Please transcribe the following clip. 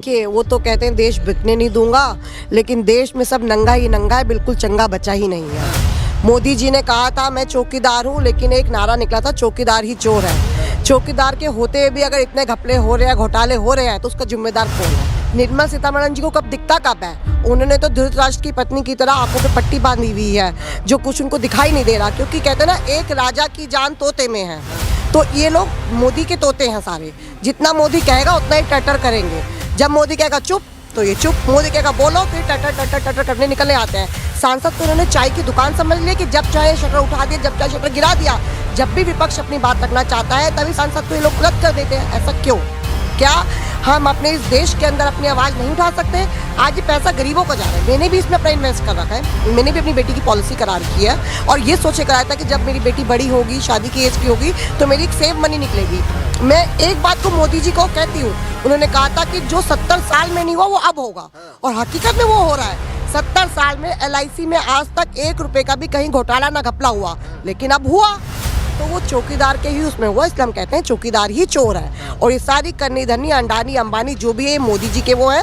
कि वो तो कहते हैं देश बिकने नहीं दूंगा, लेकिन देश में सब नंगा ही नंगा है, बिल्कुल चंगा बचा ही नहीं है। मोदी जी ने कहा था मैं चौकीदार हूँ, लेकिन एक नारा निकला था चौकीदार ही चोर है। चौकीदार के होते भी अगर इतने घपले हो रहे हैं, घोटाले हो रहे हैं, तो उसका जिम्मेदार कौन है? निर्मला सीतारमण जी को कब दिखता कब है? उन्होंने तो धृतराष्ट्र की पत्नी की तरह आंखों पे पट्टी बांधी हुई है, जो कुछ उनको दिखाई नहीं दे रहा, क्योंकि कहते हैं ना एक राजा की जान तोते में है। तो ये लोग मोदी के तोते हैं सारे, जितना मोदी कहेगा उतना ही टटर करेंगे। जब मोदी कहेगा चुप तो ये चुप, मोदी कहेगा बोलो फिर टटर टटर टटर करने निकलने आते हैं। सांसद तो उन्होंने चाय की दुकान समझ लिया कि जब चाहे शटर उठा दिया, जब चाहे शटर गिरा दिया। जब भी विपक्ष अपनी बात रखना चाहता है तभी सांसद को ये लोग रद्द कर देते हैं। ऐसा क्यों? क्या हम अपने इस देश के अंदर अपनी आवाज़ नहीं उठा सकते? आज ये पैसा गरीबों को जा रहा है। मैंने भी इसमें अपना इन्वेस्ट कर रखा है, मैंने भी अपनी बेटी की पॉलिसी करा रखी है और ये सोचे कराया था कि जब मेरी बेटी बड़ी होगी, शादी की एज की होगी, तो मेरी एक सेव मनी निकलेगी। मैं एक बात को मोदी जी को कहती हूँ, उन्होंने कहा था कि जो 70 साल में नहीं हुआ वो अब होगा, और हकीकत में वो हो रहा है। 70 साल में LIC में आज तक 1 रुपए का भी कहीं घोटाला ना घपला हुआ, लेकिन अब हुआ तो वो चौकीदार के ही उसमें हुआ, इसलिए हम कहते हैं चौकीदार ही चोर है। और ये सारी करनी धरनी अंडानी अंबानी जो भी है मोदी जी के वो है।